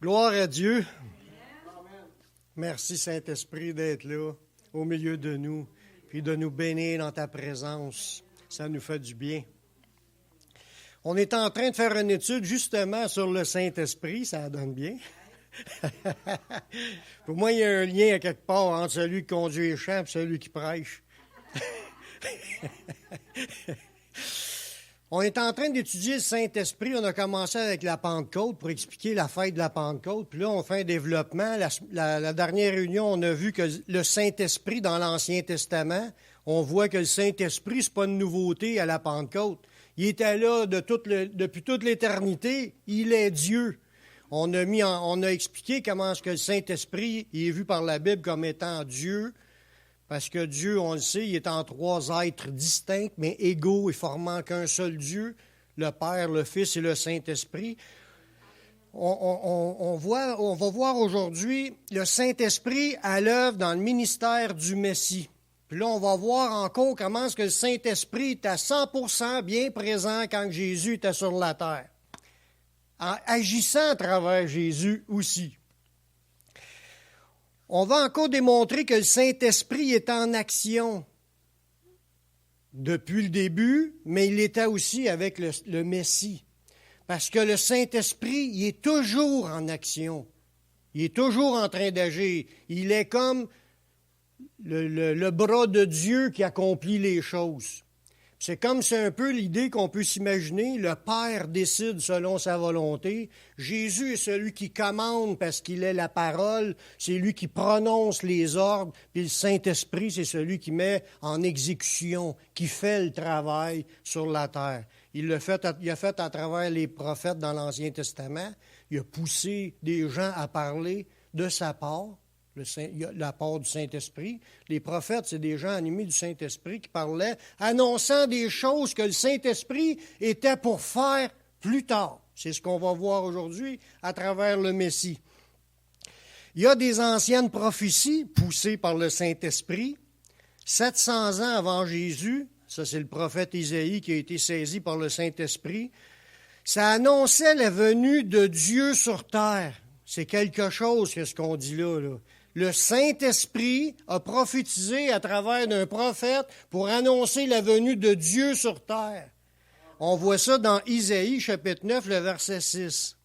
Gloire à Dieu. Merci Saint-Esprit d'être là, au milieu de nous, puis de nous bénir dans ta présence. Ça nous fait du bien. On est en train de faire une étude justement sur le Saint-Esprit, ça donne bien. Pour moi, il y a un lien à quelque part entre celui qui conduit les chants et celui qui prêche. On est en train d'étudier le Saint-Esprit. On a commencé avec la Pentecôte pour expliquer la fête de la Pentecôte. Puis là, on fait un développement. La dernière réunion, on a vu que le Saint-Esprit, dans l'Ancien Testament, on voit que le Saint-Esprit, c'est pas une nouveauté à la Pentecôte. Il était là depuis toute l'éternité. Il est Dieu. On a expliqué comment est-ce que le Saint-Esprit il est vu par la Bible comme étant Dieu. Parce que Dieu, on le sait, il est en trois êtres distincts, mais égaux et formant qu'un seul Dieu, le Père, le Fils et le Saint-Esprit. On va voir aujourd'hui le Saint-Esprit à l'œuvre dans le ministère du Messie. Puis là, on va voir encore comment est-ce que le Saint-Esprit est à 100% bien présent quand Jésus était sur la terre, en agissant à travers Jésus aussi. On va encore démontrer que le Saint-Esprit est en action depuis le début, mais il était aussi avec le Messie. Parce que le Saint-Esprit, il est toujours en action. Il est toujours en train d'agir. Il est comme le bras de Dieu qui accomplit les choses. C'est un peu l'idée qu'on peut s'imaginer. Le Père décide selon sa volonté. Jésus est celui qui commande parce qu'il est la parole. C'est lui qui prononce les ordres. Puis le Saint-Esprit, c'est celui qui met en exécution, qui fait le travail sur la terre. Il a fait à travers les prophètes dans l'Ancien Testament. Il a poussé des gens à parler de sa part. La part du Saint-Esprit. Les prophètes, c'est des gens animés du Saint-Esprit qui parlaient, annonçant des choses que le Saint-Esprit était pour faire plus tard. C'est ce qu'on va voir aujourd'hui à travers le Messie. Il y a des anciennes prophéties poussées par le Saint-Esprit. 700 ans avant Jésus, ça c'est le prophète Isaïe qui a été saisi par le Saint-Esprit, ça annonçait la venue de Dieu sur terre. C'est quelque chose, que ce qu'on dit là. Le Saint-Esprit a prophétisé à travers d'un prophète pour annoncer la venue de Dieu sur terre. On voit ça dans Isaïe, chapitre 9, le verset 6.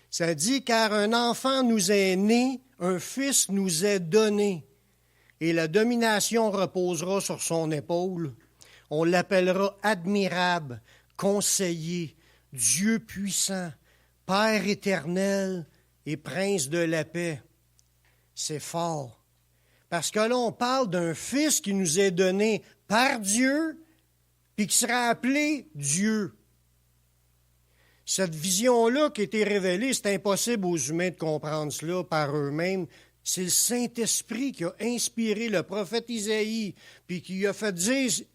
Ça dit, « Car un enfant nous est né, un fils nous est donné, et la domination reposera sur son épaule. On l'appellera admirable, conseiller, Dieu puissant, Père éternel, et prince de la paix. » C'est fort. Parce que là, on parle d'un fils qui nous est donné par Dieu, puis qui sera appelé Dieu. Cette vision-là qui a été révélée, c'est impossible aux humains de comprendre cela par eux-mêmes. C'est le Saint-Esprit qui a inspiré le prophète Isaïe, puis qui a fait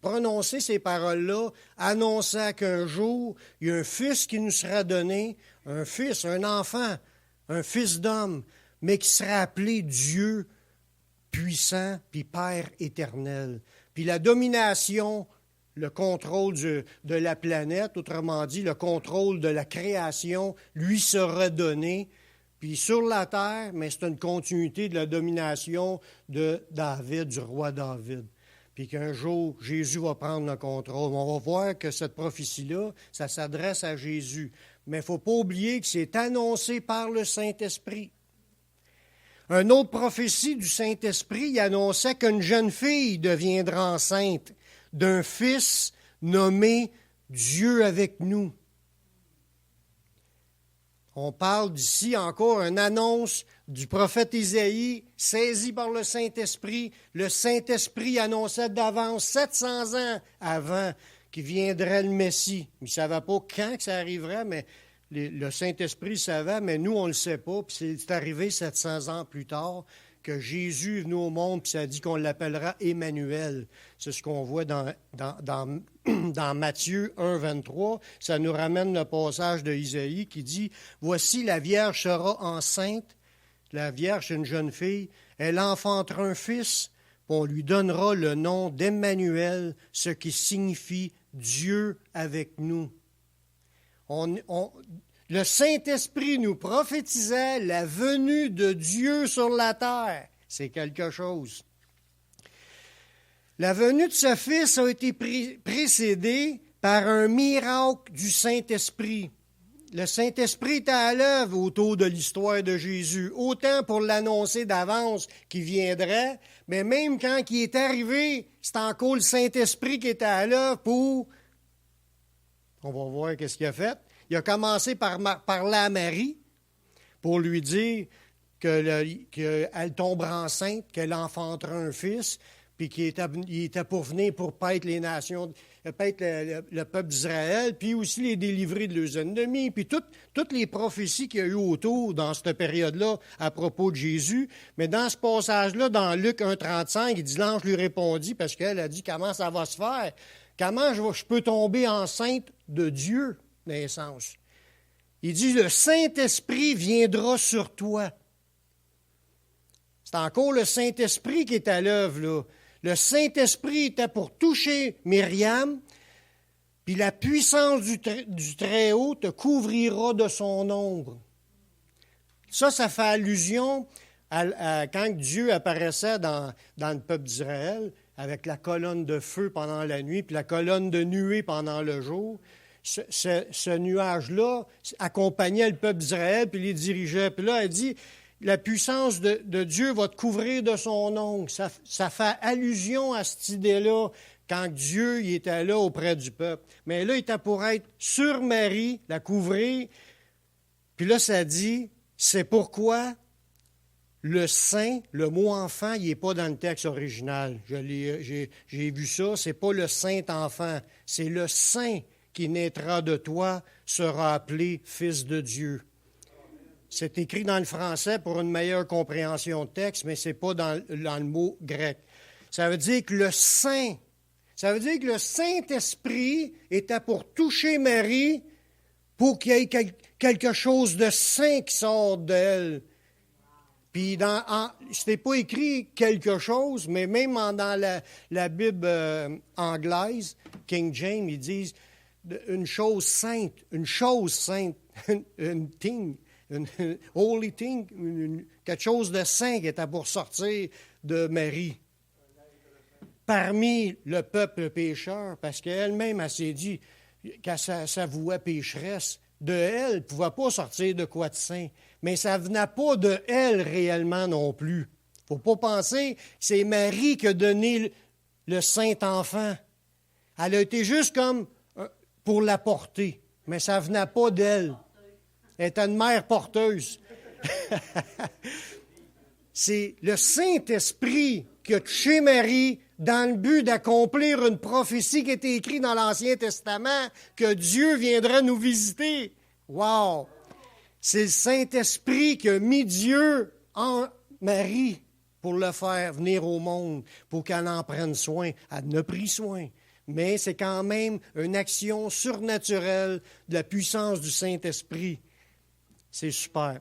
prononcer ces paroles-là, annonçant qu'un jour, il y a un fils qui nous sera donné, un fils, un enfant, un fils d'homme, mais qui sera appelé Dieu puissant, puis Père éternel. Puis la domination, le contrôle de la planète, autrement dit, le contrôle de la création, lui sera donné. Puis sur la terre, mais c'est une continuité de la domination de David, du roi David. Puis qu'un jour, Jésus va prendre le contrôle. On va voir que cette prophétie-là, ça s'adresse à Jésus. Mais il ne faut pas oublier que c'est annoncé par le Saint-Esprit. Une autre prophétie du Saint-Esprit, il annonçait qu'une jeune fille deviendra enceinte d'un fils nommé Dieu avec nous. On parle d'ici encore une annonce du prophète Isaïe, saisi par le Saint-Esprit. Le Saint-Esprit annonçait d'avance, 700 ans avant, qu'il viendrait le Messie. Il ne savait pas quand que ça arriverait, mais le Saint-Esprit le savait, mais nous, on ne le sait pas. Puis c'est arrivé 700 ans plus tard que Jésus est venu au monde, puis ça dit qu'on l'appellera Emmanuel. C'est ce qu'on voit dans Matthieu 1, 23. Ça nous ramène le passage de Isaïe qui dit « Voici, la Vierge sera enceinte. » La Vierge, c'est une jeune fille. « Elle enfantera un fils, puis on lui donnera le nom d'Emmanuel, ce qui signifie Dieu avec nous. » Le Saint-Esprit nous prophétisait la venue de Dieu sur la terre. C'est quelque chose. La venue de ce Fils a été précédée par un miracle du Saint-Esprit. Le Saint-Esprit était à l'œuvre autour de l'histoire de Jésus, autant pour l'annoncer d'avance qu'il viendrait, mais même quand il est arrivé, c'est encore le Saint-Esprit qui était à l'œuvre pour... On va voir qu'est-ce qu'il a fait. Il a commencé par parler à Marie pour lui dire qu'elle tombera enceinte, qu'elle enfantera un fils, puis qu'il était pour venir pour paître les nations, paître le peuple d'Israël, puis aussi les délivrer de leurs ennemis, puis toutes les prophéties qu'il y a eu autour dans cette période-là à propos de Jésus. Mais dans ce passage-là, dans Luc 1,35, il dit, l'ange lui répondit, parce qu'elle a dit, comment ça va se faire? Comment je peux tomber enceinte de Dieu, naissance? Il dit, le Saint-Esprit viendra sur toi. C'est encore le Saint-Esprit qui est à l'œuvre, là. Le Saint-Esprit était pour toucher Myriam, puis la puissance du Très-Haut te couvrira de son ombre. Ça fait allusion à quand Dieu apparaissait dans le peuple d'Israël, avec la colonne de feu pendant la nuit, puis la colonne de nuée pendant le jour. Ce nuage-là accompagnait le peuple d'Israël, puis les dirigeait. Puis là, elle dit... La puissance de Dieu va te couvrir de son ombre. Ça fait allusion à cette idée-là quand Dieu il était là auprès du peuple. Mais là, il était pour être sur Marie, la couvrir. Puis là, ça dit, c'est pourquoi le saint, le mot enfant, il n'est pas dans le texte original. J'ai vu ça, c'est pas le saint enfant, c'est le saint qui naîtra de toi sera appelé fils de Dieu. C'est écrit dans le français pour une meilleure compréhension de texte, mais ce n'est pas dans le mot grec. Ça veut dire que le Saint-Esprit était pour toucher Marie pour qu'il y ait quelque chose de saint qui sort d'elle. Puis, ce n'est pas écrit quelque chose, mais même dans la Bible anglaise, King James, ils disent une chose sainte, une thing. Une holy thing, quelque chose de saint qui était pour sortir de Marie. Parmi le peuple pécheur, parce qu'elle-même, elle s'est dit qu'elle s'avouait pécheresse, de elle ne pouvait pas sortir de quoi de saint. Mais ça ne venait pas de elle réellement non plus. Il ne faut pas penser que c'est Marie qui a donné le Saint-Enfant. Elle a été juste comme pour la porter, mais ça ne venait pas d'elle. Elle était une mère porteuse. C'est le Saint-Esprit qui a touché Marie dans le but d'accomplir une prophétie qui était écrite dans l'Ancien Testament, que Dieu viendrait nous visiter. Wow! C'est le Saint-Esprit qui a mis Dieu en Marie pour le faire venir au monde, pour qu'elle en prenne soin. Elle en a pris soin. Mais c'est quand même une action surnaturelle de la puissance du Saint-Esprit. C'est super.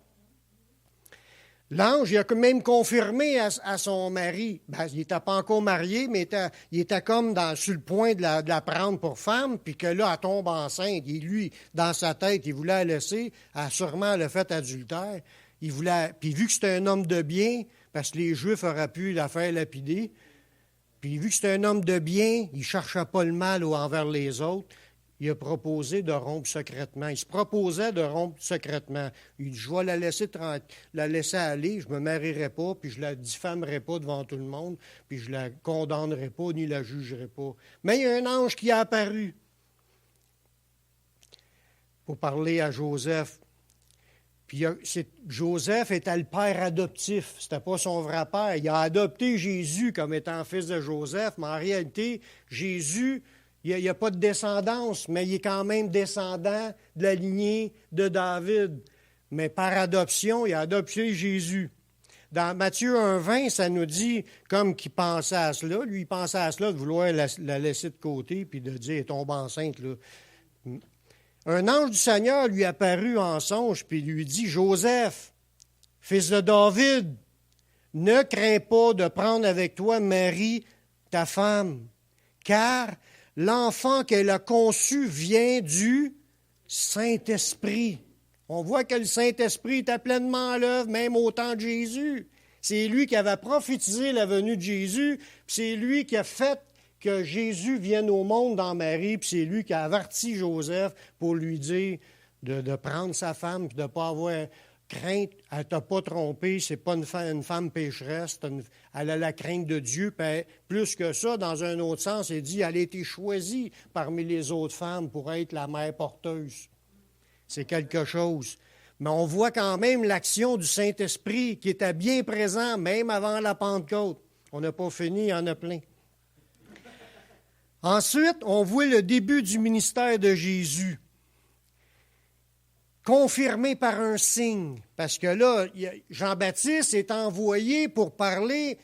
L'ange, il a même confirmé à son mari. Ben, il n'était pas encore marié, mais il était comme sur le point de la prendre pour femme, puis que là, elle tombe enceinte. Et lui, dans sa tête, il voulait la laisser. Elle a sûrement le fait adultère. Puis vu que c'était un homme de bien, parce que les Juifs auraient pu la faire lapider, puis vu que c'était un homme de bien, il ne cherchait pas le mal envers les autres. Il a proposé de rompre secrètement. Il se proposait de rompre secrètement. Il dit, je vais la laisser aller, je ne me marierai pas, puis je ne la diffamerai pas devant tout le monde, puis je ne la condamnerai pas, ni la jugerai pas. Mais il y a un ange qui est apparu pour parler à Joseph. Puis Joseph était le père adoptif. Ce n'était pas son vrai père. Il a adopté Jésus comme étant fils de Joseph, mais en réalité, Jésus... Il n'y a pas de descendance, mais il est quand même descendant de la lignée de David. Mais par adoption, il a adopté Jésus. Dans Matthieu 1,20, ça nous dit, comme qu'il pensait à cela, lui, il pensait à cela de vouloir la laisser de côté puis de dire, elle tombe enceinte. Là. Un ange du Seigneur lui apparut en songe puis lui dit, Joseph, fils de David, ne crains pas de prendre avec toi Marie, ta femme, car l'enfant qu'elle a conçu vient du Saint-Esprit. On voit que le Saint-Esprit était pleinement à l'œuvre, même au temps de Jésus. C'est lui qui avait prophétisé la venue de Jésus, puis c'est lui qui a fait que Jésus vienne au monde dans Marie, puis c'est lui qui a averti Joseph pour lui dire de prendre sa femme, puis de ne pas avoir crainte. Elle ne t'a pas trompé, c'est pas une femme pécheresse, elle a la crainte de Dieu. Puis plus que ça, dans un autre sens, il dit elle a été choisie parmi les autres femmes pour être la mère porteuse. C'est quelque chose. Mais on voit quand même l'action du Saint-Esprit qui était bien présent, même avant la Pentecôte. On n'a pas fini, il y en a plein. Ensuite, on voit le début du ministère de Jésus, confirmé par un signe. Parce que là, Jean-Baptiste est envoyé pour parler,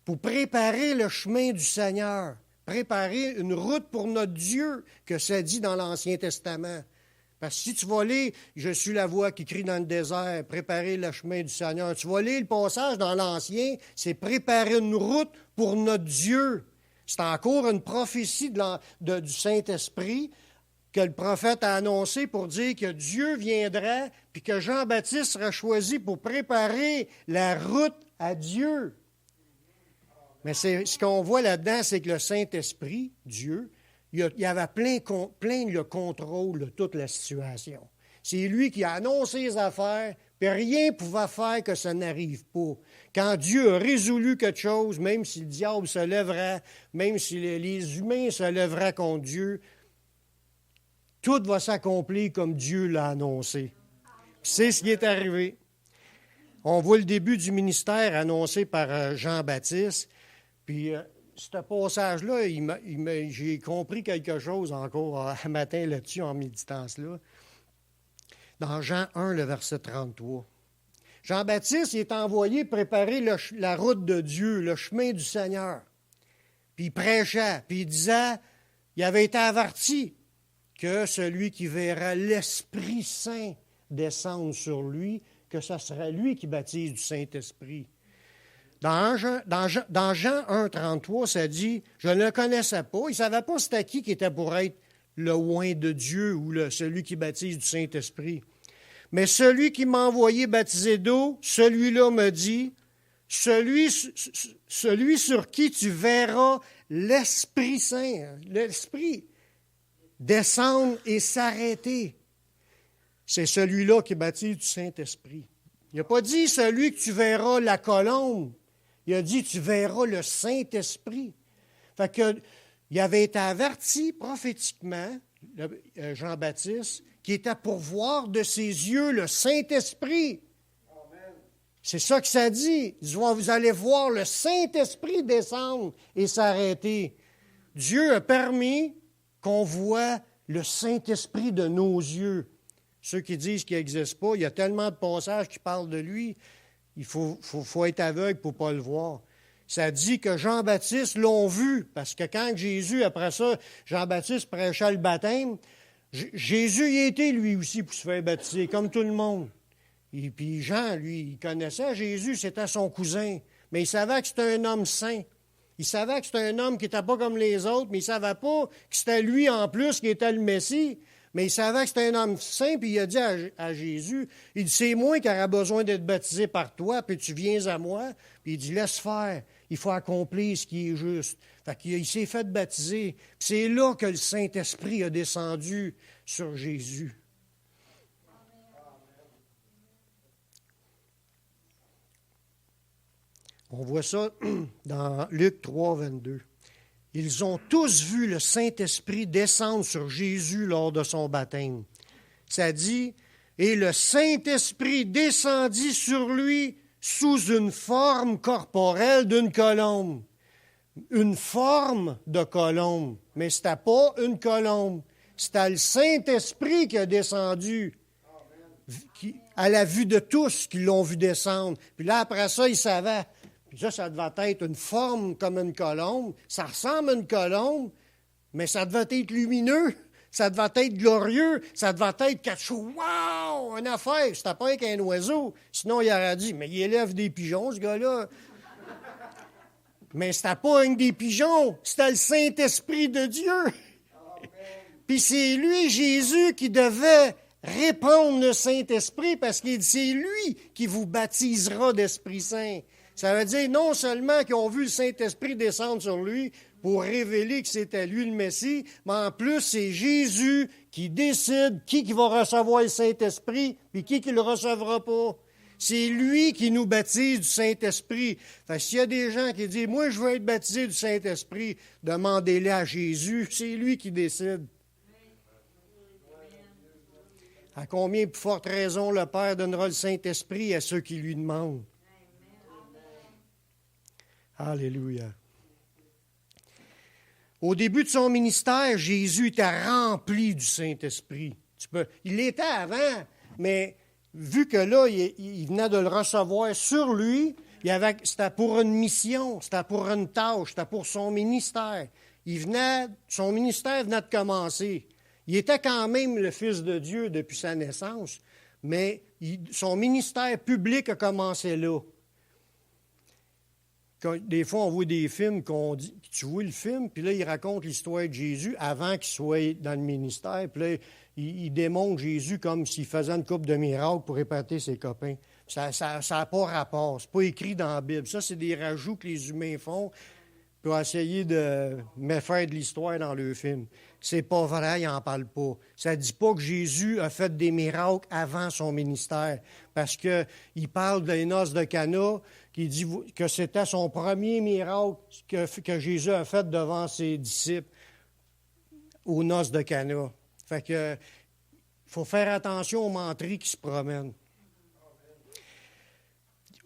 pour préparer le chemin du Seigneur, préparer une route pour notre Dieu, que ça dit dans l'Ancien Testament. Parce que si tu vas lire « Je suis la voix qui crie dans le désert, préparer le chemin du Seigneur », tu vas lire le passage dans l'Ancien, c'est préparer une route pour notre Dieu. C'est encore une prophétie du Saint-Esprit que le prophète a annoncé pour dire que Dieu viendra, puis que Jean-Baptiste sera choisi pour préparer la route à Dieu. Mais ce qu'on voit là-dedans, c'est que le Saint-Esprit, Dieu, il y avait plein le contrôle de toute la situation. C'est lui qui a annoncé les affaires, puis rien ne pouvait faire que ça n'arrive pas. Quand Dieu a résolu quelque chose, même si le diable se lèvera, même si les humains se lèveraient contre Dieu, tout va s'accomplir comme Dieu l'a annoncé. C'est ce qui est arrivé. On voit le début du ministère annoncé par Jean-Baptiste, puis ce passage-là, j'ai compris quelque chose encore un matin là-dessus en méditant cela. Dans Jean 1, le verset 33. Jean-Baptiste il est envoyé préparer la route de Dieu, le chemin du Seigneur. Puis il prêchait, puis il disait, il avait été averti que celui qui verra l'Esprit Saint descendre sur lui, que ce sera lui qui baptise du Saint-Esprit. Dans Jean 1, 33, ça dit, je ne le connaissais pas, il ne savait pas c'était qui était pour être le oint de Dieu ou celui qui baptise du Saint-Esprit. Mais celui qui m'a envoyé baptiser d'eau, celui-là me dit, celui sur qui tu verras l'Esprit Saint, l'Esprit, descendre et s'arrêter, c'est celui-là qui baptise du Saint-Esprit. Il n'a pas dit celui que tu verras la colombe, il a dit tu verras le Saint-Esprit. Fait que, il avait été averti prophétiquement, Jean-Baptiste, qui était pour voir de ses yeux le Saint-Esprit. Amen. C'est ça que ça dit. Il dit, vous allez voir le Saint-Esprit descendre et s'arrêter. Dieu a permis qu'on voit le Saint-Esprit de nos yeux. Ceux qui disent qu'il n'existe pas, il y a tellement de passages qui parlent de lui, il faut être aveugle pour ne pas le voir. Ça dit que Jean-Baptiste l'ont vu, parce que quand Jésus, après ça, Jean-Baptiste prêchait le baptême, Jésus y était lui aussi pour se faire baptiser, comme tout le monde. Et puis Jean, lui, il connaissait Jésus, c'était son cousin, mais il savait que c'était un homme saint. Il savait que c'était un homme qui n'était pas comme les autres, mais il ne savait pas que c'était lui en plus qui était le Messie. Mais il savait que c'était un homme saint, puis il a dit à Jésus, il dit, c'est moi qui aurais besoin d'être baptisé par toi, puis tu viens à moi. Puis il dit, laisse faire, il faut accomplir ce qui est juste. Fait qu'il s'est fait baptiser. Puis c'est là que le Saint-Esprit a descendu sur Jésus. On voit ça dans Luc 3, 22. Ils ont tous vu le Saint-Esprit descendre sur Jésus lors de son baptême. Ça dit, et le Saint-Esprit descendit sur lui sous une forme corporelle d'une colombe. Une forme de colombe, mais ce n'était pas une colombe. C'était le Saint-Esprit qui a descendu à la vue de tous qui l'ont vu descendre. Puis là, après ça, ils savaient. Puis ça devait être une forme comme une colombe. Ça ressemble à une colombe, mais ça devait être lumineux. Ça devait être glorieux. Ça devait être quelque chose. Wow! Une affaire. C'était pas qu'un oiseau. Sinon, il aurait dit, mais il élève des pigeons, ce gars-là. Mais c'était pas un des pigeons. C'était le Saint-Esprit de Dieu. Puis c'est lui, Jésus, qui devait répandre le Saint-Esprit parce qu'il dit c'est lui qui vous baptisera d'Esprit Saint. Ça veut dire non seulement qu'ils ont vu le Saint-Esprit descendre sur lui pour révéler que c'était lui le Messie, mais en plus c'est Jésus qui décide qui va recevoir le Saint-Esprit puis qui ne le recevra pas. C'est lui qui nous baptise du Saint-Esprit. Fait que s'il y a des gens qui disent « Moi, je veux être baptisé du Saint-Esprit », demandez-le à Jésus. C'est lui qui décide. À combien plus forte raison le Père donnera le Saint-Esprit à ceux qui lui demandent. Alléluia. Au début de son ministère, Jésus était rempli du Saint-Esprit. Il l'était avant, mais vu que là, il venait de le recevoir sur lui, c'était pour une mission, c'était pour une tâche, c'était pour son ministère. Son ministère venait de commencer. Il était quand même le Fils de Dieu depuis sa naissance, mais son ministère public a commencé là. Des fois, on voit des films tu vois le film, puis là, il raconte l'histoire de Jésus avant qu'il soit dans le ministère, puis là, il démontre Jésus comme s'il faisait une couple de miracles pour épater ses copains. Ça n'a pas rapport, c'est pas écrit dans la Bible. Ça, c'est des rajouts que les humains font pour essayer de faire de l'histoire dans le film. C'est pas vrai, il n'en parle pas. Ça ne dit pas que Jésus a fait des miracles avant son ministère, parce qu'il parle des noces de Cana, qui dit que c'était son premier miracle que Jésus a fait devant ses disciples aux noces de Cana. Fait que il faut faire attention aux menteries qui se promènent.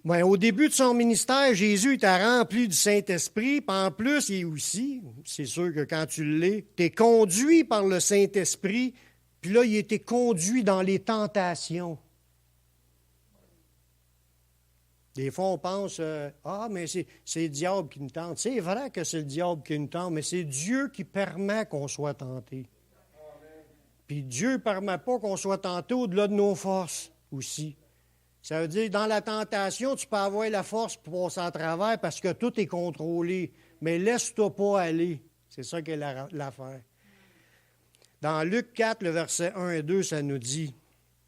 Bien, au début de son ministère, Jésus était rempli du Saint-Esprit. Puis en plus, il est aussi, c'est sûr que quand tu l'es, tu es conduit par le Saint-Esprit. Puis là, il était conduit dans les tentations. Des fois, on pense, mais c'est le diable qui nous tente. C'est vrai que c'est le diable qui nous tente, mais c'est Dieu qui permet qu'on soit tenté. Puis Dieu ne permet pas qu'on soit tenté au-delà de nos forces aussi. Ça veut dire, dans la tentation, tu peux avoir la force pour passer à travers parce que tout est contrôlé. Mais laisse-toi pas aller. C'est ça qu'est l'affaire. Dans Luc 4, le verset 1 et 2, ça nous dit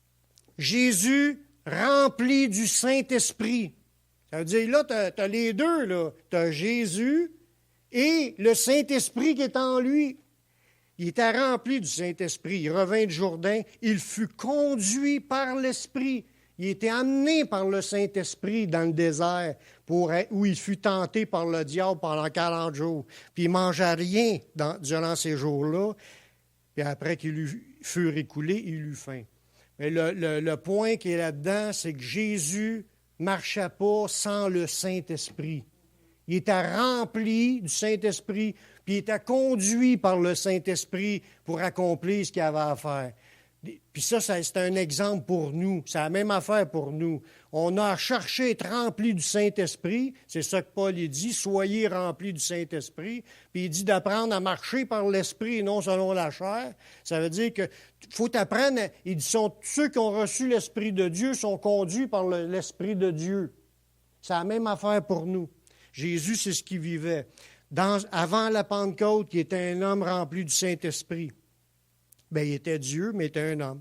« Jésus rempli du Saint-Esprit. » Ça veut dire, là, tu as les deux, là. Tu as Jésus et le Saint-Esprit qui est en lui. Il était rempli du Saint-Esprit. Il revint du Jourdain. Il fut conduit par l'Esprit. Il était amené par le Saint-Esprit dans le désert où il fut tenté par le diable pendant 40 jours. Puis il ne mangeait rien durant ces jours-là. Puis après qu'il fut écoulé, il eut faim. Mais le point qui est là-dedans, c'est que Jésus ne marchait pas sans le Saint-Esprit. Il était rempli du Saint-Esprit, puis il était conduit par le Saint-Esprit pour accomplir ce qu'il avait à faire. Puis ça, c'est un exemple pour nous. C'est la même affaire pour nous. On a cherché à être rempli du Saint-Esprit. C'est ça que Paul dit, soyez remplis du Saint-Esprit. Puis il dit d'apprendre à marcher par l'Esprit et non selon la chair. Ça veut dire qu'il faut apprendre. Il dit, ceux qui ont reçu l'Esprit de Dieu sont conduits par l'Esprit de Dieu. C'est la même affaire pour nous. Jésus, c'est ce qu'il vivait. Avant la Pentecôte, il était un homme rempli du Saint-Esprit. Bien, il était Dieu, mais il était un homme.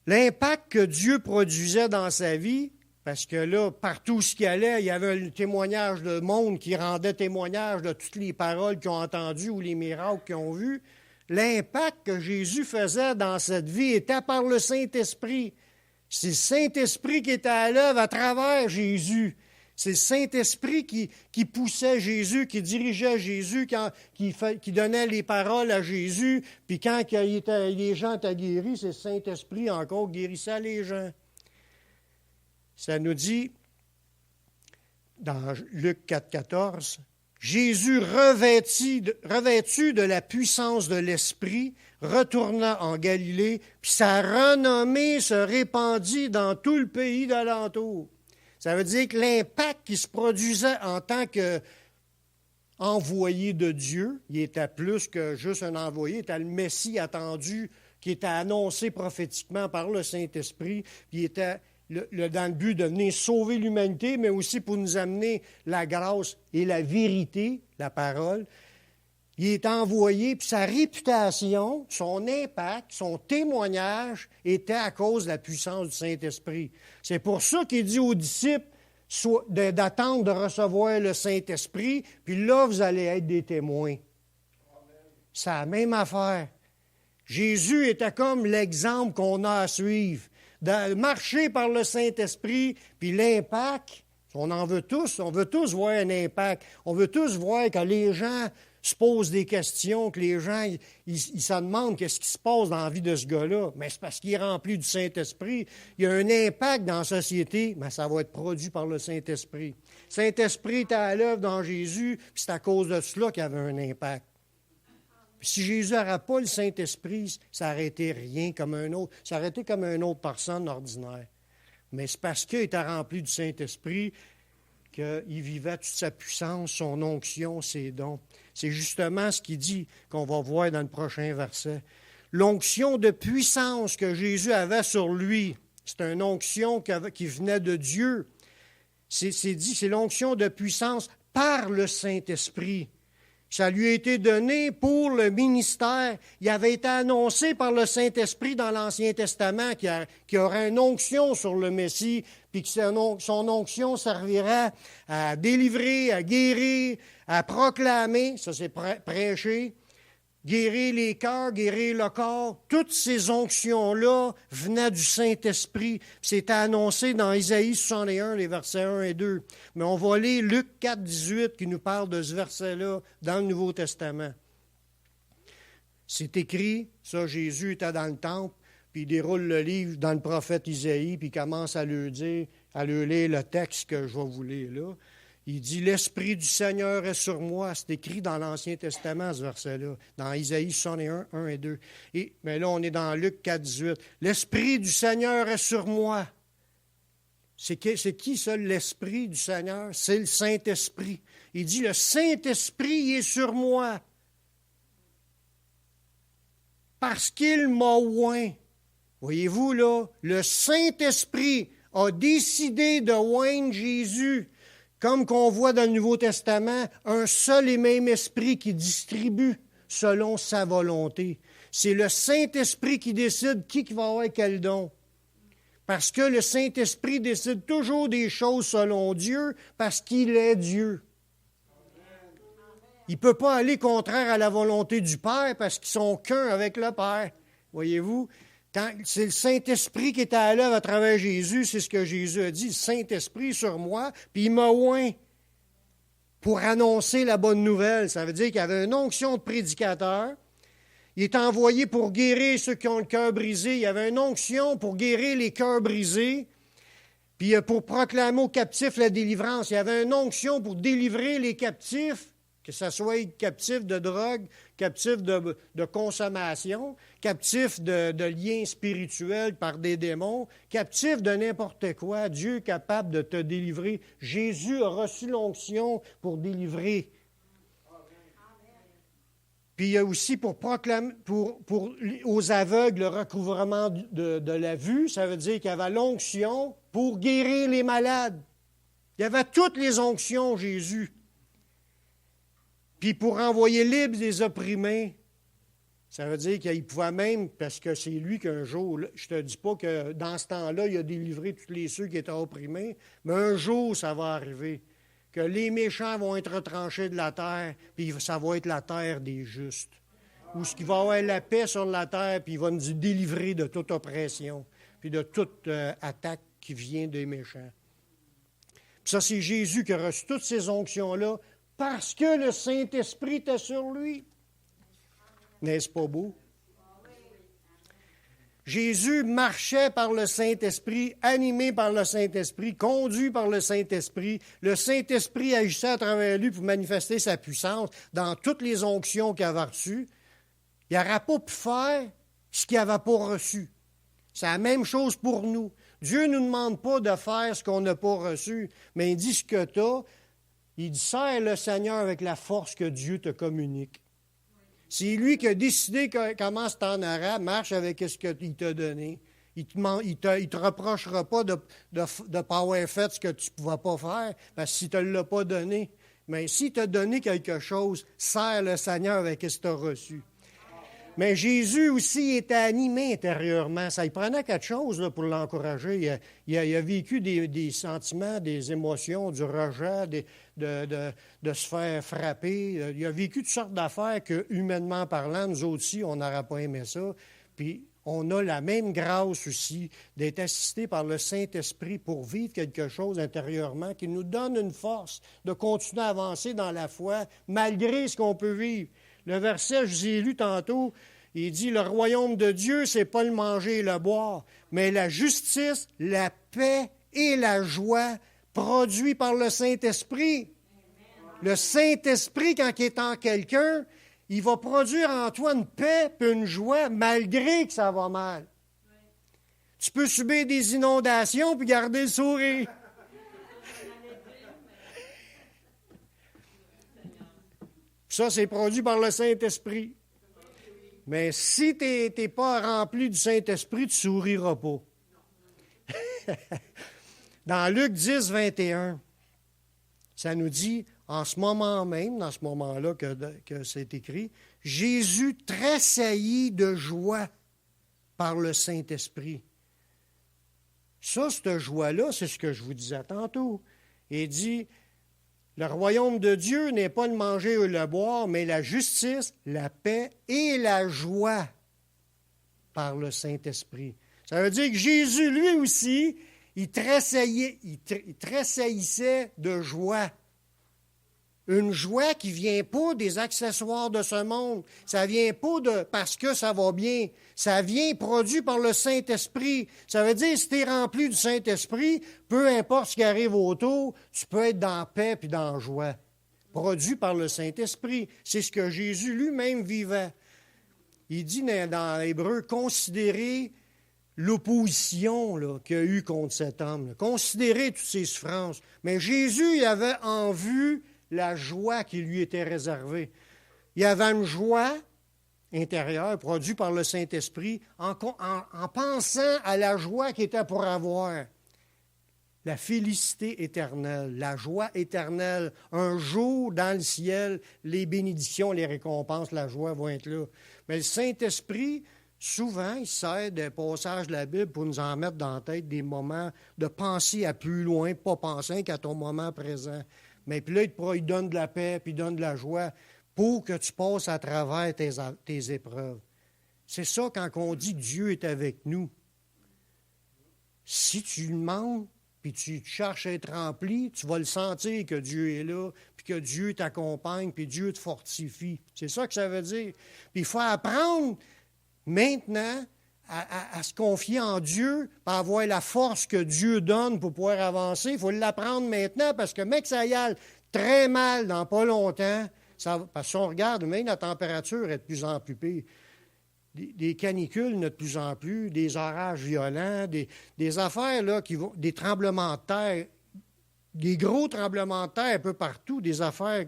L'impact que Dieu produisait dans sa vie, parce que là, partout où il allait, il y avait un témoignage de monde qui rendait témoignage de toutes les paroles qu'ils ont entendues ou les miracles qu'ils ont vus. L'impact que Jésus faisait dans cette vie était par le Saint-Esprit. C'est le Saint-Esprit qui était à l'œuvre à travers Jésus. C'est le Saint-Esprit qui poussait Jésus, qui dirigeait Jésus, qui donnait les paroles à Jésus. Puis quand les gens étaient guéris, c'est le Saint-Esprit encore qui guérissait les gens. Ça nous dit, dans Luc 4, 14, « Jésus, revêtu de la puissance de l'Esprit, retourna en Galilée, puis sa renommée se répandit dans tout le pays d'alentour. » Ça veut dire que l'impact qui se produisait en tant qu'envoyé de Dieu, il était plus que juste un envoyé, il était le Messie attendu, qui était annoncé prophétiquement par le Saint-Esprit, puis il était dans le but de venir sauver l'humanité, mais aussi pour nous amener la grâce et la vérité, la parole. Il est envoyé, puis sa réputation, son impact, son témoignage était à cause de la puissance du Saint-Esprit. C'est pour ça qu'il dit aux disciples d'attendre de recevoir le Saint-Esprit, puis là, vous allez être des témoins. C'est la même affaire. Jésus était comme l'exemple qu'on a à suivre. De marcher par le Saint-Esprit, puis l'impact, on veut tous voir un impact. On veut tous voir que les gens se posent des questions, que les gens ils se demandent qu'est-ce qui se passe dans la vie de ce gars-là. Mais c'est parce qu'il est rempli du Saint-Esprit. Il y a un impact dans la société, mais ça va être produit par le Saint-Esprit. Le Saint-Esprit était à l'œuvre dans Jésus, puis c'est à cause de cela qu'il y avait un impact. Puis si Jésus n'aurait pas le Saint-Esprit, ça aurait été rien comme un autre. Ça aurait été comme une autre personne ordinaire. Mais c'est parce qu'il était rempli du Saint-Esprit qu'il vivait toute sa puissance, son onction, ses dons. C'est justement ce qu'il dit qu'on va voir dans le prochain verset. L'onction de puissance que Jésus avait sur lui, c'est une onction qui venait de Dieu. C'est l'onction de puissance par le Saint-Esprit. Ça lui a été donné pour le ministère. Il avait été annoncé par le Saint-Esprit dans l'Ancien Testament qu'il y aurait une onction sur le Messie, puis que son onction servirait à délivrer, à guérir, à proclamer, ça c'est prêcher, guérir les cœurs, guérir le corps. Toutes ces onctions-là venaient du Saint-Esprit. C'était annoncé dans Isaïe 61, les versets 1 et 2. Mais on va lire Luc 4, 18 qui nous parle de ce verset-là dans le Nouveau Testament. C'est écrit, ça, Jésus était dans le temple, puis il déroule le livre dans le prophète Isaïe, puis il commence à lui dire, à lui lire le texte que je vais vous lire là. Il dit « L'Esprit du Seigneur est sur moi ». C'est écrit dans l'Ancien Testament, ce verset-là, dans Isaïe 61, 1 et 2. Mais là, on est dans Luc 4, 18. « L'Esprit du Seigneur est sur moi ». C'est qui ça, l'Esprit du Seigneur? C'est le Saint-Esprit. Il dit « Le Saint-Esprit est sur moi, parce qu'il m'a oint ». Voyez-vous, là, le Saint-Esprit a décidé de oindre Jésus. Comme qu'on voit dans le Nouveau Testament, un seul et même esprit qui distribue selon sa volonté. C'est le Saint-Esprit qui décide qui va avoir quel don. Parce que le Saint-Esprit décide toujours des choses selon Dieu, parce qu'il est Dieu. Il ne peut pas aller contraire à la volonté du Père, parce qu'ils sont qu'un avec le Père. Voyez-vous? C'est le Saint-Esprit qui est à l'œuvre à travers Jésus, c'est ce que Jésus a dit, le Saint-Esprit sur moi, puis il m'a oint pour annoncer la bonne nouvelle. Ça veut dire qu'il y avait une onction de prédicateur. Il est envoyé pour guérir ceux qui ont le cœur brisé. Il y avait une onction pour guérir les cœurs brisés, puis pour proclamer aux captifs la délivrance. Il y avait une onction pour délivrer les captifs, que ce soit captifs de drogue, captifs de consommation, captifs de liens spirituels par des démons, captifs de n'importe quoi. Dieu est capable de te délivrer. Jésus a reçu l'onction pour délivrer. Puis il y a aussi pour proclamer, aux aveugles le recouvrement de la vue. Ça veut dire qu'il y avait l'onction pour guérir les malades. Il y avait toutes les onctions, Jésus. Puis pour envoyer libres les opprimés, ça veut dire qu'il pouvait même, parce que c'est lui qu'un jour, je ne te dis pas que dans ce temps-là, il a délivré tous les ceux qui étaient opprimés, mais un jour, ça va arriver, que les méchants vont être retranchés de la terre, puis ça va être la terre des justes. Où ce qu'il va y avoir la paix sur la terre, puis il va nous délivrer de toute oppression, puis de toute attaque qui vient des méchants. Puis ça, c'est Jésus qui a reçu toutes ces onctions-là, parce que le Saint-Esprit était sur lui. N'est-ce pas beau? Jésus marchait par le Saint-Esprit, animé par le Saint-Esprit, conduit par le Saint-Esprit. Le Saint-Esprit agissait à travers lui pour manifester sa puissance dans toutes les onctions qu'il avait reçues. Il n'aurait pas pu faire ce qu'il n'avait pas reçu. C'est la même chose pour nous. Dieu ne nous demande pas de faire ce qu'on n'a pas reçu, mais il dit ce que tu as. Il dit, sers le Seigneur avec la force que Dieu te communique. C'est lui qui a décidé comment tu en auras, marche avec ce qu'il t'a donné. Il te reprochera pas de ne pas avoir fait ce que tu ne pouvais pas faire, parce que s'il ne te l'a pas donné, Mais s'il t'a donné quelque chose, sers le Seigneur avec ce que tu as reçu. Mais Jésus aussi était animé intérieurement. Ça lui prenait quelque chose là, pour l'encourager. Il a vécu des sentiments, des émotions, du rejet, de se faire frapper. Il a vécu toutes sortes d'affaires que, humainement parlant, nous aussi, on n'aurait pas aimé ça. Puis on a la même grâce aussi d'être assisté par le Saint-Esprit pour vivre quelque chose intérieurement qui nous donne une force de continuer à avancer dans la foi malgré ce qu'on peut vivre. Le verset, je vous ai lu tantôt, il dit « Le royaume de Dieu, c'est pas le manger et le boire, mais la justice, la paix et la joie produits par le Saint-Esprit. » Le Saint-Esprit, quand il est en quelqu'un, il va produire en toi une paix et une joie malgré que ça va mal. Tu peux subir des inondations puis garder le sourire. Ça, c'est produit par le Saint-Esprit. Mais si tu n'es pas rempli du Saint-Esprit, tu ne souriras pas. Dans Luc 10, 21, ça nous dit, en ce moment même, dans ce moment-là que c'est écrit, Jésus tressaillit de joie par le Saint-Esprit. Ça, cette joie-là, c'est ce que je vous disais tantôt. Il dit, le royaume de Dieu n'est pas le manger ou le boire, mais la justice, la paix et la joie par le Saint-Esprit. Ça veut dire que Jésus, lui aussi, il tressaillissait de joie. Une joie qui ne vient pas des accessoires de ce monde. Ça ne vient pas parce que ça va bien. Ça vient produit par le Saint-Esprit. Ça veut dire, si tu es rempli du Saint-Esprit, peu importe ce qui arrive autour, tu peux être dans la paix et dans la joie. Produit par le Saint-Esprit. C'est ce que Jésus lui-même vivait. Il dit dans l'Hébreu, considérez l'opposition qu'il y a eu contre cet homme. Considérez toutes ses souffrances. Mais Jésus, il avait en vue la joie qui lui était réservée. Il y avait une joie intérieure produite par le Saint-Esprit en pensant à la joie qu'il était pour avoir. La félicité éternelle, la joie éternelle. Un jour, dans le ciel, les bénédictions, les récompenses, la joie vont être là. Mais le Saint-Esprit, souvent, il sert des passages de la Bible pour nous en mettre dans la tête des moments de penser à plus loin, pas penser qu'à ton moment présent. Mais puis là, il donne de la paix, puis il donne de la joie pour que tu passes à travers tes épreuves. C'est ça quand on dit Dieu est avec nous. Si tu demandes, puis tu cherches à être rempli, tu vas le sentir que Dieu est là, puis que Dieu t'accompagne, puis Dieu te fortifie. C'est ça que ça veut dire. Puis il faut apprendre maintenant à se confier en Dieu, pour avoir la force que Dieu donne pour pouvoir avancer. Il faut l'apprendre maintenant, parce que mec, ça y aille très mal dans pas longtemps. Parce qu'on regarde, même la température est de plus en plus pire. Des canicules de plus en plus, des orages violents, des affaires là, des tremblements de terre, des gros tremblements de terre un peu partout, des affaires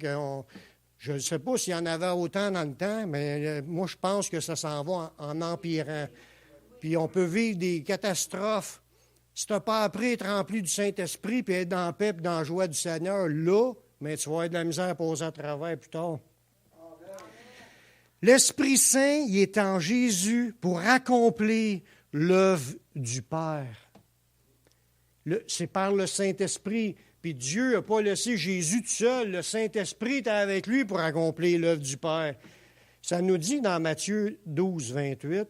je ne sais pas s'il y en avait autant dans le temps, mais moi, je pense que ça s'en va en empirant. Puis on peut vivre des catastrophes. Si tu n'as pas appris à être rempli du Saint-Esprit puis être dans la paix et dans la joie du Seigneur, là, mais tu vas avoir de la misère à passer à travers plus tard. L'Esprit Saint, il est en Jésus pour accomplir l'œuvre du Père. C'est par le Saint-Esprit. Puis Dieu n'a pas laissé Jésus tout seul. Le Saint-Esprit était avec lui pour accomplir l'œuvre du Père. Ça nous dit dans Matthieu 12, 28,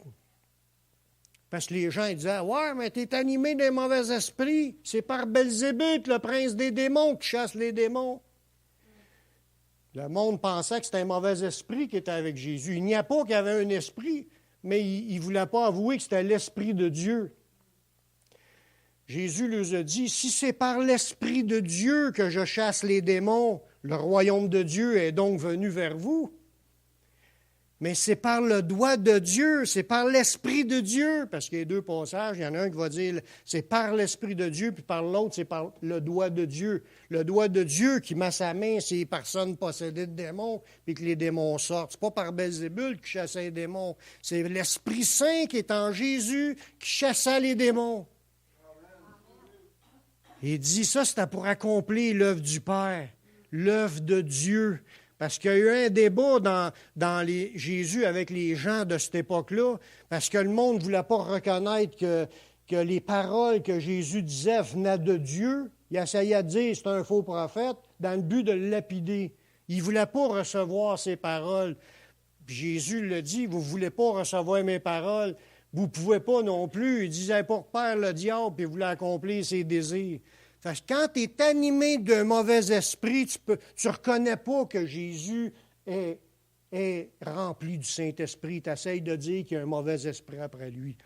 parce que les gens ils disaient « Ouais, mais tu es animé des mauvais esprits. C'est par Belzébuth, le prince des démons, qui chasse les démons. » Le monde pensait que c'était un mauvais esprit qui était avec Jésus. Il n'y a pas qu'il y avait un esprit, mais il ne voulait pas avouer que c'était l'Esprit de Dieu. Jésus leur a dit, si c'est par l'Esprit de Dieu que je chasse les démons, le royaume de Dieu est donc venu vers vous. Mais c'est par le doigt de Dieu, c'est par l'Esprit de Dieu, parce qu'il y a deux passages, il y en a un qui va dire c'est par l'Esprit de Dieu, puis par l'autre c'est par le doigt de Dieu. Le doigt de Dieu qui met sa main sur les personnes possédées de démons, puis que les démons sortent. C'est pas par Belzébuth qui chassait les démons, c'est l'Esprit Saint qui est en Jésus qui chassait les démons. Il dit ça, c'était pour accomplir l'œuvre du Père. l'œuvre de Dieu. Parce qu'il y a eu un débat dans Jésus avec les gens de cette époque-là, parce que le monde ne voulait pas reconnaître que les paroles que Jésus disait venaient de Dieu. Il essayait de dire c'est un faux prophète dans le but de le lapider. Il ne voulait pas recevoir ses paroles. Puis Jésus le dit, vous ne voulez pas recevoir mes paroles, vous ne pouvez pas non plus. Il disait pour père le diable, puis il voulait accomplir ses désirs. Fait que quand tu es animé d'un mauvais esprit, tu ne reconnais pas que Jésus est rempli du Saint-Esprit. Tu essaies de dire qu'il y a un mauvais esprit après lui.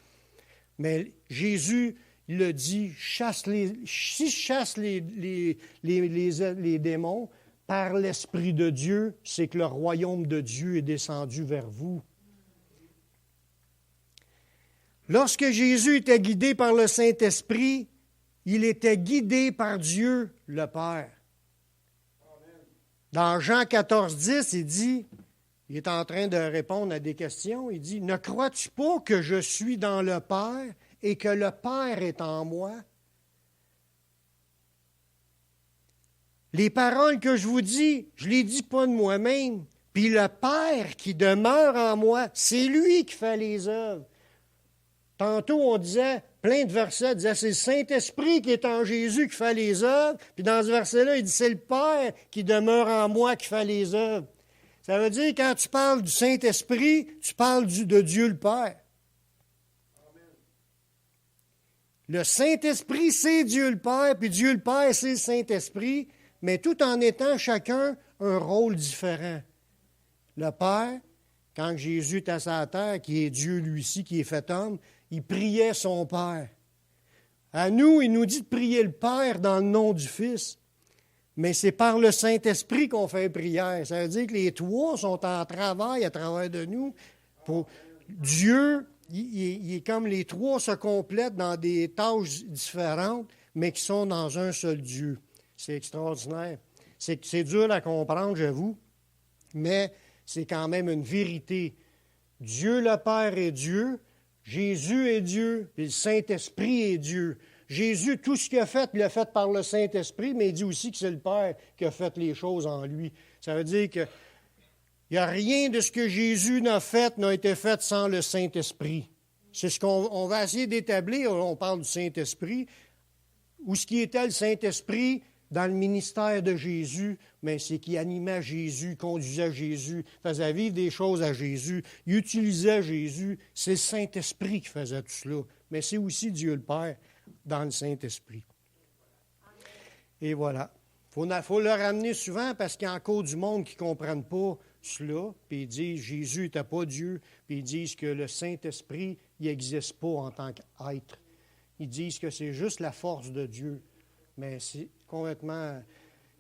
Mais Jésus le dit, si je chasse les démons par l'Esprit de Dieu, c'est que le royaume de Dieu est descendu vers vous. Lorsque Jésus était guidé par le Saint-Esprit, il était guidé par Dieu le Père. Dans Jean 14, 10, il dit, il est en train de répondre à des questions, il dit, « Ne crois-tu pas que je suis dans le Père et que le Père est en moi? Les paroles que je vous dis, je ne les dis pas de moi-même. Puis le Père qui demeure en moi, c'est lui qui fait les œuvres. » Tantôt, on disait, plein de versets, disait, c'est le Saint-Esprit qui est en Jésus qui fait les œuvres. Puis dans ce verset-là, il dit, c'est le Père qui demeure en moi qui fait les œuvres. Ça veut dire, quand tu parles du Saint-Esprit, tu parles de Dieu le Père. Amen. Le Saint-Esprit, c'est Dieu le Père, puis Dieu le Père, c'est le Saint-Esprit, mais tout en étant chacun un rôle différent. Le Père, quand Jésus est à sa terre, qui est Dieu lui-ci, qui est fait homme, il priait son Père. À nous, il nous dit de prier le Père dans le nom du Fils. Mais c'est par le Saint-Esprit qu'on fait prière. Ça veut dire que les trois sont en travail à travers de nous. Pour Dieu, il est comme les trois se complètent dans des tâches différentes, mais qui sont dans un seul Dieu. C'est extraordinaire. C'est dur à comprendre, j'avoue, mais c'est quand même une vérité. Dieu le Père est Dieu, Jésus est Dieu, puis le Saint-Esprit est Dieu. Jésus, tout ce qu'il a fait, il l'a fait par le Saint-Esprit, mais il dit aussi que c'est le Père qui a fait les choses en lui. Ça veut dire qu'il n'y a rien de ce que Jésus n'a fait n'a été fait sans le Saint-Esprit. C'est ce qu'on va essayer d'établir. On parle du Saint-Esprit. Où ce qui était le Saint-Esprit dans le ministère de Jésus, mais c'est qu'il animait Jésus, conduisait Jésus, faisait vivre des choses à Jésus, il utilisait Jésus. C'est le Saint-Esprit qui faisait tout cela, mais c'est aussi Dieu le Père dans le Saint-Esprit. Et voilà. Il faut le ramener souvent parce qu'il y a encore du monde qui ne comprennent pas cela, puis ils disent Jésus n'était pas Dieu, puis ils disent que le Saint-Esprit n'existe pas en tant qu'être. Ils disent que c'est juste la force de Dieu. Mais c'est complètement...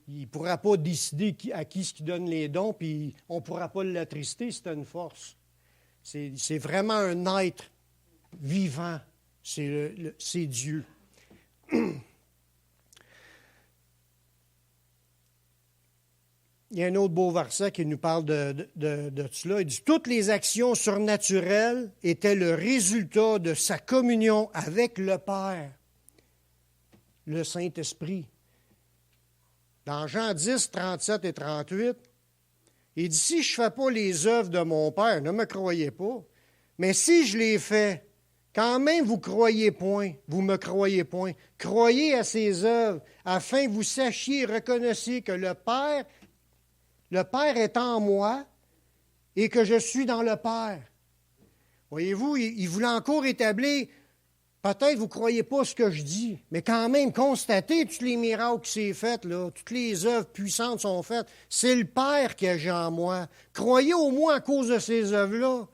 Il ne pourra pas décider à qui ce qui donne les dons, puis on ne pourra pas l'attrister, c'est une force. C'est vraiment un être vivant. C'est Dieu. Il y a un autre beau verset qui nous parle de cela. Il dit « Toutes les actions surnaturelles étaient le résultat de sa communion avec le Père, le Saint-Esprit. » Dans Jean 10, 37 et 38, il dit « Si je ne fais pas les œuvres de mon Père, ne me croyez pas, mais si je les fais, quand même vous croyez point, vous me croyez point. Croyez à ses œuvres, afin que vous sachiez et reconnaissiez que le Père est en moi et que je suis dans le Père. » Voyez-vous, il voulait encore établir, peut-être vous ne croyez pas ce que je dis, mais quand même constatez tous les miracles qui s'est fait, là, toutes les œuvres puissantes sont faites. C'est le Père qui agit en moi. Croyez au moins à cause de ces œuvres-là.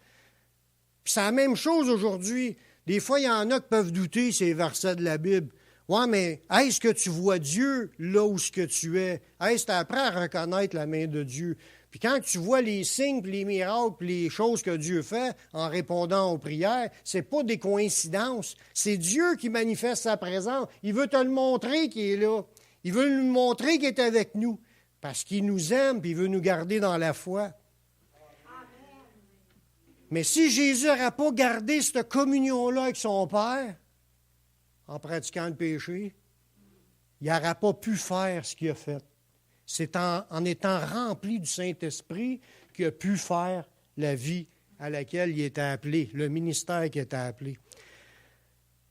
Puis c'est la même chose aujourd'hui. Des fois, il y en a qui peuvent douter ces versets de la Bible. Ouais, mais est-ce que tu vois Dieu là où ce que tu es? Est-ce que tu apprends à reconnaître la main de Dieu? Puis quand tu vois les signes, puis les miracles, puis les choses que Dieu fait en répondant aux prières, c'est pas des coïncidences. C'est Dieu qui manifeste sa présence. Il veut te le montrer qu'il est là. Il veut nous montrer qu'il est avec nous. Parce qu'il nous aime, puis il veut nous garder dans la foi. Mais si Jésus n'aurait pas gardé cette communion-là avec son Père, en pratiquant le péché, il n'aurait pas pu faire ce qu'il a fait. C'est en étant rempli du Saint-Esprit qu'il a pu faire la vie à laquelle il était appelé, le ministère qu'il était appelé.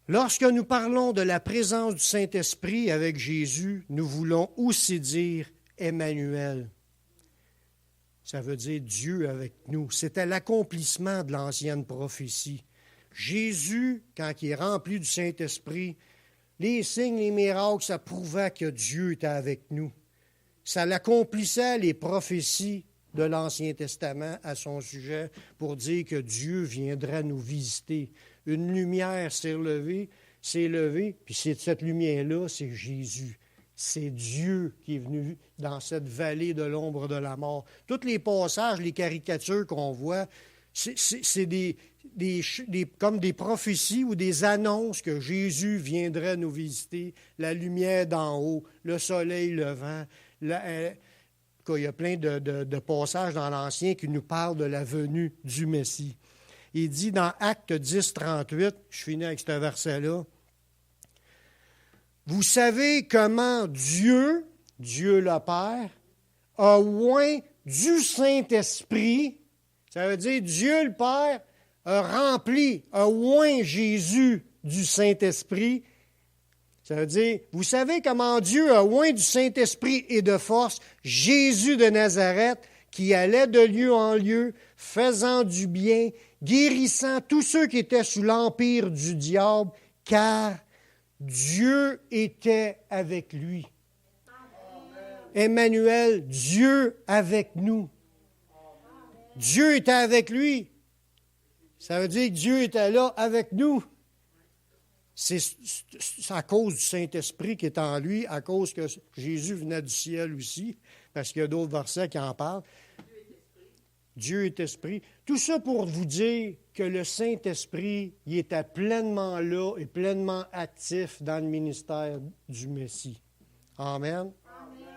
Lorsque nous parlons de la présence du Saint-Esprit avec Jésus, nous voulons aussi dire Emmanuel. Ça veut dire Dieu avec nous. C'était l'accomplissement de l'ancienne prophétie. Jésus, quand il est rempli du Saint-Esprit, les signes, les miracles, ça prouvait que Dieu était avec nous. Ça l'accomplissait les prophéties de l'Ancien Testament à son sujet pour dire que Dieu viendra nous visiter. Une lumière s'est levée, puis cette lumière-là, c'est Jésus. C'est Dieu qui est venu dans cette vallée de l'ombre de la mort. Tous les passages, les caricatures qu'on voit, c'est comme des prophéties ou des annonces que Jésus viendrait nous visiter, la lumière d'en haut, le soleil levant. Il y a plein de passages dans l'Ancien qui nous parlent de la venue du Messie. Il dit dans Actes 10, 38, je finis avec ce verset-là, « Vous savez comment Dieu le Père, a oint du Saint-Esprit, ça veut dire Dieu le Père a oint Jésus du Saint-Esprit. Ça veut dire, vous savez comment Dieu a oint du Saint-Esprit et de force Jésus de Nazareth, qui allait de lieu en lieu, faisant du bien, guérissant tous ceux qui étaient sous l'empire du diable, car Dieu était avec lui. » Emmanuel, Dieu avec nous. Dieu était avec lui. Ça veut dire que Dieu était là avec nous. C'est à cause du Saint-Esprit qui est en lui, à cause que Jésus venait du ciel aussi, parce qu'il y a d'autres versets qui en parlent. Dieu est esprit. Tout ça pour vous dire que le Saint-Esprit, il était pleinement là et pleinement actif dans le ministère du Messie. Amen.